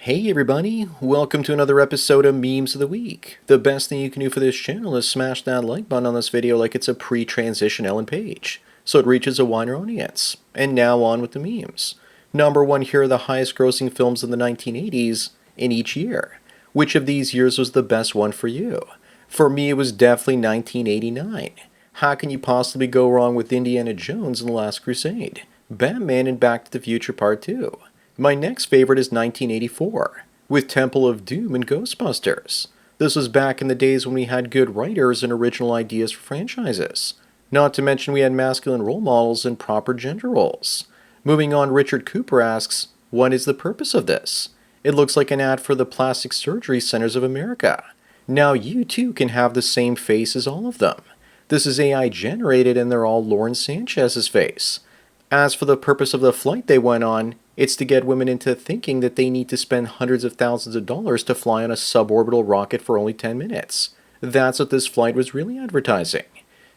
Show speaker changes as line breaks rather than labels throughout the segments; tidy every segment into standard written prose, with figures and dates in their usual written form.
Hey everybody, welcome to another episode of Memes of the Week. The best thing you can do for this channel is smash that like button on this video like it's a pre-transition Ellen page, so it reaches a wider audience. And now on with the memes. Number one, here are the highest grossing films in the 1980s in each year. Which of these years was the best one for you? For me, it was definitely 1989. How can you possibly go wrong with Indiana Jones and the Last Crusade, Batman and Back to the Future Part 2? My next favorite is 1984, with Temple of Doom and Ghostbusters. This was back in the days when we had good writers and original ideas for franchises. Not to mention we had masculine role models and proper gender roles. Moving on, Richard Cooper asks, what is the purpose of this? It looks like an ad for the Plastic Surgery Centers of America. Now you too can have the same face as all of them. This is AI generated and they're all Lauren Sanchez's face. As for the purpose of the flight they went on, it's to get women into thinking that they need to spend hundreds of thousands of dollars to fly on a suborbital rocket for only 10 minutes. That's what this flight was really advertising.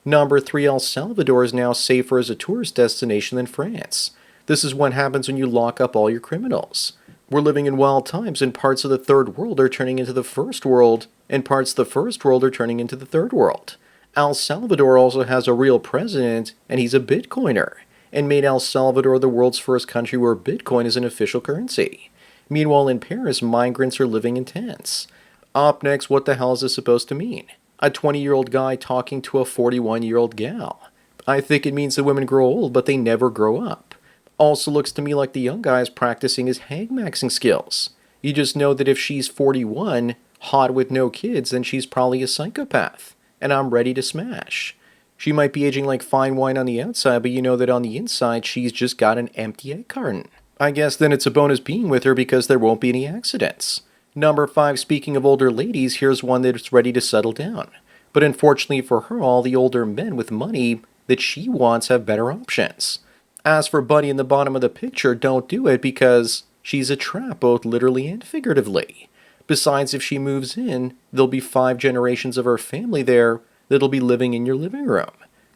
Number 3, El Salvador is now safer as a tourist destination than France. This is what happens when you lock up all your criminals. We're living in wild times and parts of the third world are turning into the first world, and parts of the first world are turning into the third world. El Salvador also has a real president, and he's a Bitcoiner, and made El Salvador the world's first country where Bitcoin is an official currency. Meanwhile, in Paris, migrants are living in tents. Up next, what the hell is this supposed to mean? A 20-year-old guy talking to a 41-year-old gal. I think it means that women grow old, but they never grow up. Also looks to me like the young guy is practicing his hag-maxing skills. You just know that if she's 41, hot with no kids, then she's probably a psychopath. And I'm ready to smash. She might be aging like fine wine on the outside, but you know that on the inside, she's just got an empty egg carton. I guess then it's a bonus being with her because there won't be any accidents. Number 5, speaking of older ladies, here's one that's ready to settle down. But unfortunately for her, all the older men with money that she wants have better options. As for Buddy in the bottom of the picture, don't do it because she's a trap both literally and figuratively. Besides, if she moves in, there'll be 5 generations of her family there that'll be living in your living room.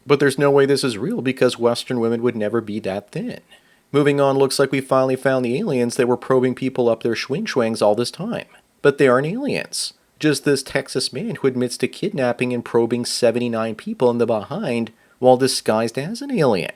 But there's no way this is real because Western women would never be that thin. Moving on, looks like we finally found the aliens that were probing people up their schwing-schwangs all this time. But they aren't aliens. Just this Texas man who admits to kidnapping and probing 79 people in the behind while disguised as an alien.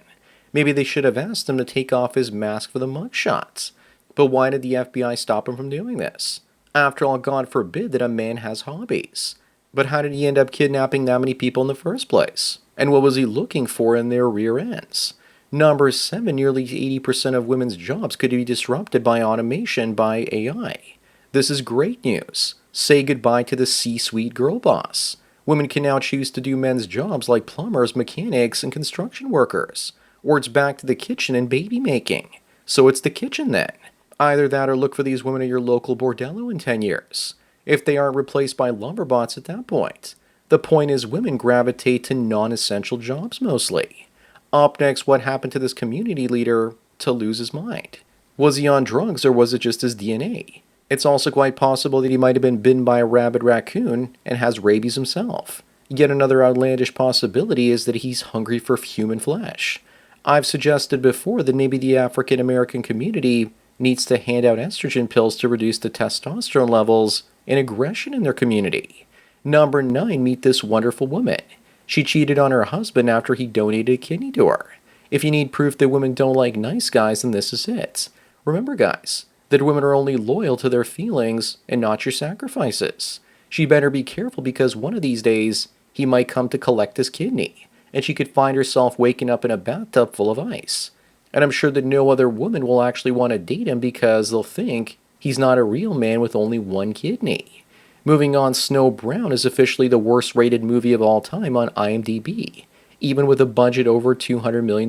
Maybe they should have asked him to take off his mask for the mugshots. But why did the FBI stop him from doing this? After all, God forbid that a man has hobbies. But how did he end up kidnapping that many people in the first place? And what was he looking for in their rear ends? Number 7, nearly 80% of women's jobs could be disrupted by automation by AI. This is great news. Say goodbye to the C-suite girl boss. Women can now choose to do men's jobs like plumbers, mechanics, and construction workers. Or it's back to the kitchen and baby making. So it's the kitchen then. Either that or look for these women at your local bordello in 10 years. If they aren't replaced by lumberbots at that point. The point is women gravitate to non-essential jobs mostly. Up next, what happened to this community leader to lose his mind? Was he on drugs or was it just his DNA? It's also quite possible that he might have been bitten by a rabid raccoon and has rabies himself. Yet another outlandish possibility is that he's hungry for human flesh. I've suggested before that maybe the African American community needs to hand out estrogen pills to reduce the testosterone levels and aggression in their community. Number 9, meet this wonderful woman. She cheated on her husband after he donated a kidney to her. If you need proof that women don't like nice guys, then this is it. Remember, guys, that women are only loyal to their feelings and not your sacrifices. She better be careful because one of these days, he might come to collect his kidney, and she could find herself waking up in a bathtub full of ice. And I'm sure that no other woman will actually want to date him because they'll think he's not a real man with only one kidney. Moving on, Snow Brown is officially the worst rated movie of all time on IMDb, even with a budget over $200 million.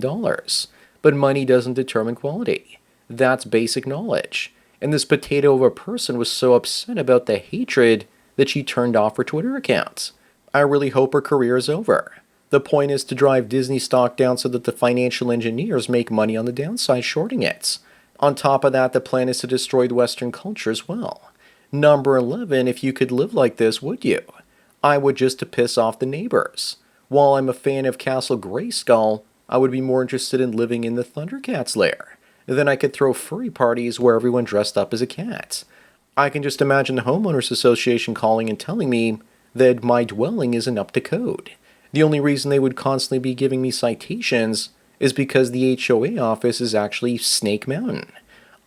But money doesn't determine quality. That's basic knowledge. And this potato of a person was so upset about the hatred that she turned off her Twitter account. I really hope her career is over. The point is to drive Disney stock down so that the financial engineers make money on the downside shorting it. On top of that, the plan is to destroy the Western culture as well. Number 11, if you could live like this, would you? I would just to piss off the neighbors. While I'm a fan of Castle Grayskull, I would be more interested in living in the Thundercats lair. Then I could throw furry parties where everyone dressed up as a cat. I can just imagine the homeowners association calling and telling me that my dwelling isn't up to code. The only reason they would constantly be giving me citations is because the HOA office is actually Snake Mountain.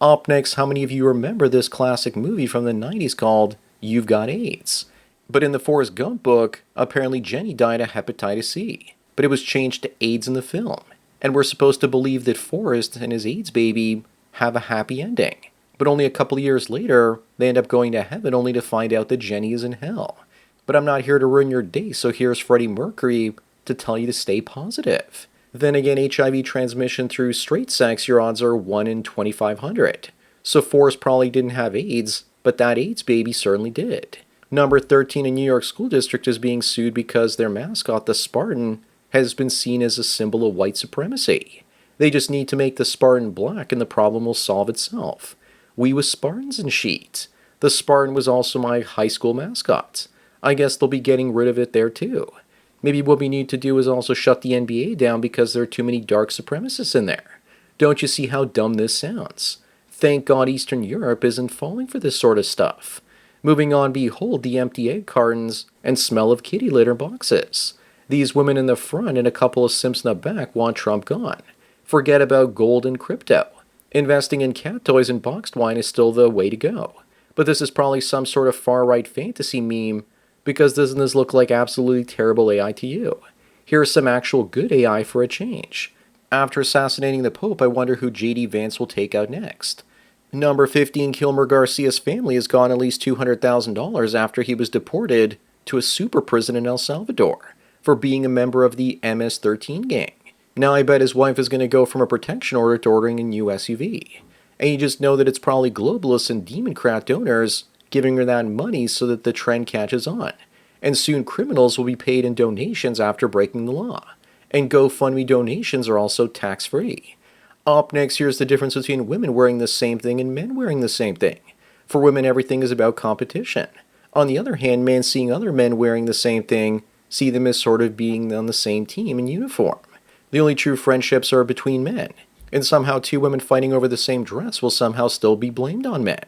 Up next, how many of you remember this classic movie from the 90s called You've Got AIDS? But in the Forrest Gump book, apparently Jenny died of hepatitis C, but it was changed to AIDS in the film. And we're supposed to believe that Forrest and his AIDS baby have a happy ending. But only a couple of years later, they end up going to heaven only to find out that Jenny is in hell. But I'm not here to ruin your day, so here's Freddie Mercury to tell you to stay positive. Then again, HIV transmission through straight sex, your odds are 1 in 2,500. So Forrest probably didn't have AIDS, but that AIDS baby certainly did. Number 13 in New York School District is being sued because their mascot, the Spartan, has been seen as a symbol of white supremacy. They just need to make the Spartan black and the problem will solve itself. We was Spartans and sheet. The Spartan was also my high school mascot. I guess they'll be getting rid of it there too. Maybe what we need to do is also shut the NBA down because there are too many dark supremacists in there. Don't you see how dumb this sounds? Thank God Eastern Europe isn't falling for this sort of stuff. Moving on, behold the empty egg cartons and smell of kitty litter boxes. These women in the front and a couple of simps in the back want Trump gone. Forget about gold and crypto. Investing in cat toys and boxed wine is still the way to go. But this is probably some sort of far-right fantasy meme, because doesn't this look like absolutely terrible AI to you? Here's some actual good AI for a change. After assassinating the Pope, I wonder who J.D. Vance will take out next. Number 15, Kilmer Garcia's family has gone at least $200,000 after he was deported to a super prison in El Salvador for being a member of the MS-13 gang. Now I bet his wife is going to go from a protection order to ordering a new SUV. And you just know that it's probably globalists and Democrat donors giving her that money so that the trend catches on. And soon criminals will be paid in donations after breaking the law. And GoFundMe donations are also tax-free. Up next, here's the difference between women wearing the same thing and men wearing the same thing. For women, everything is about competition. On the other hand, men seeing other men wearing the same thing see them as sort of being on the same team in uniform. The only true friendships are between men. And somehow two women fighting over the same dress will somehow still be blamed on men.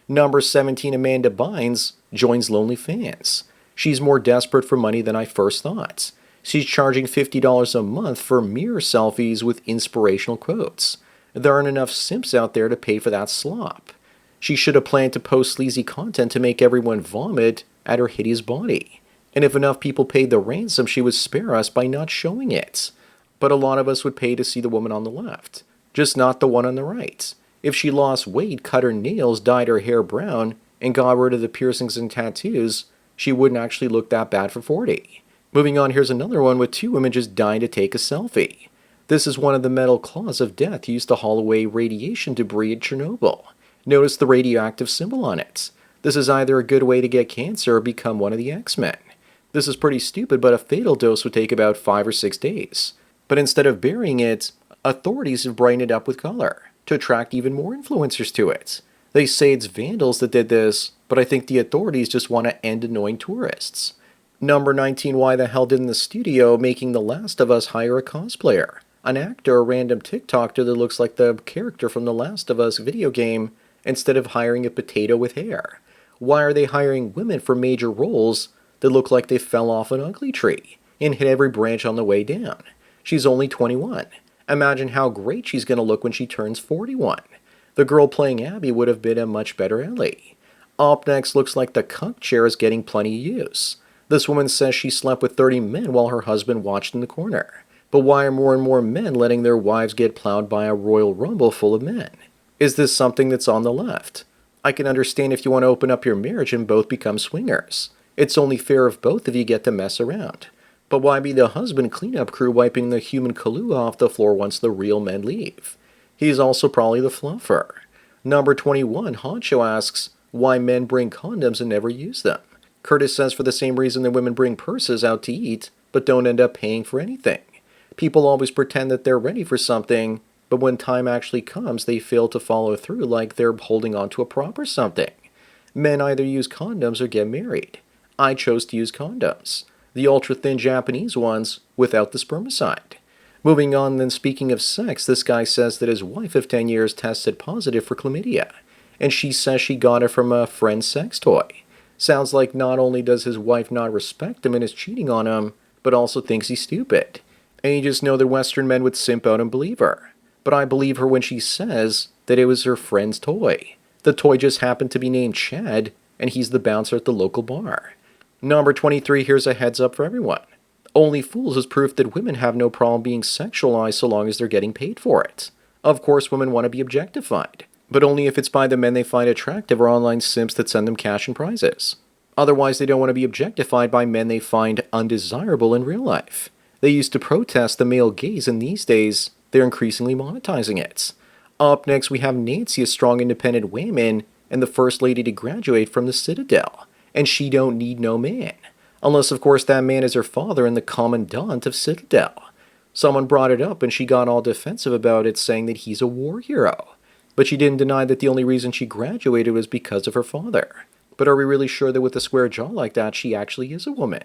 Number 17, Amanda Bynes joins Lonely Fans. She's more desperate for money than I first thought. She's charging $50 a month for mirror selfies with inspirational quotes. There aren't enough simps out there to pay for that slop. She should have planned to post sleazy content to make everyone vomit at her hideous body. And if enough people paid the ransom, she would spare us by not showing it. But a lot of us would pay to see the woman on the left, just not the one on the right. If she lost weight, cut her nails, dyed her hair brown, and got rid of the piercings and tattoos, she wouldn't actually look that bad for 40. Moving on, here's another one with two women just dying to take a selfie. This is one of the metal claws of death used to haul away radiation debris at Chernobyl. Notice the radioactive symbol on it. This is either a good way to get cancer or become one of the X-Men. This is pretty stupid, but a fatal dose would take about 5 or 6 days. But instead of burying it, authorities have brightened it up with color to attract even more influencers to it. They say it's vandals that did this, but I think the authorities just want to end annoying tourists. Number 19, why the hell didn't the studio making The Last of Us hire a cosplayer? An actor, a random TikToker that looks like the character from The Last of Us video game, instead of hiring a potato with hair? Why are they hiring women for major roles that look like they fell off an ugly tree and hit every branch on the way down? She's only 21. Imagine how great she's going to look when she turns 41. The girl playing Abby would have been a much better Ellie. Up next, looks like the cuck chair is getting plenty of use. This woman says she slept with 30 men while her husband watched in the corner. But why are more and more men letting their wives get plowed by a Royal Rumble full of men? Is this something that's on the left? I can understand if you want to open up your marriage and both become swingers. It's only fair if both of you get to mess around. But why be the husband cleanup crew wiping the human Kahlua off the floor once the real men leave? He's also probably the fluffer. Number 21, Honcho asks why men bring condoms and never use them. Curtis says for the same reason that women bring purses out to eat, but don't end up paying for anything. People always pretend that they're ready for something, but when time actually comes, they fail to follow through like they're holding on to a proper something. Men either use condoms or get married. I chose to use condoms. The ultra-thin Japanese ones without the spermicide. Moving on, then, speaking of sex, this guy says that his wife of 10 years tested positive for chlamydia. and she says she got it from a friend's sex toy. Sounds like not only does his wife not respect him and is cheating on him, but also thinks he's stupid. And you just know that Western men would simp out and believe her. But I believe her when she says that it was her friend's toy. The toy just happened to be named Chad, and he's the bouncer at the local bar. Number 23, here's a heads up for everyone. Only Fools is proof that women have no problem being sexualized so long as they're getting paid for it. Of course, women want to be objectified, but only if it's by the men they find attractive or online simps that send them cash and prizes. Otherwise, they don't want to be objectified by men they find undesirable in real life. They used to protest the male gaze, and these days, they're increasingly monetizing it. Up next, we have Nancy, a strong independent woman, and the first lady to graduate from the Citadel, and she don't need no man. Unless, of course, that man is her father and the commandant of Citadel. Someone brought it up and she got all defensive about it, saying that he's a war hero. But she didn't deny that the only reason she graduated was because of her father. But are we really sure that with a square jaw like that, she actually is a woman?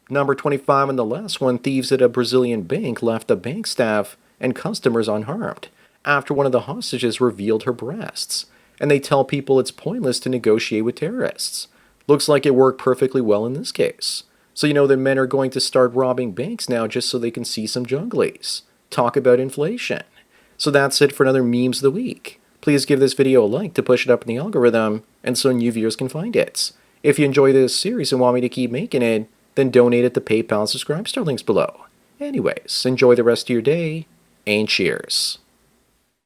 Number 25 and the last one, thieves at a Brazilian bank left the bank staff and customers unharmed after one of the hostages revealed her breasts. And they tell people it's pointless to negotiate with terrorists. Looks like it worked perfectly well in this case. So you know that men are going to start robbing banks now just so they can see some junglies. Talk about inflation. So that's it for another Memes of the Week. Please give this video a like to push it up in the algorithm, and so new viewers can find it. If you enjoy this series and want me to keep making it, then donate at the PayPal and subscribe star links below. Anyways, enjoy the rest of your day, and cheers.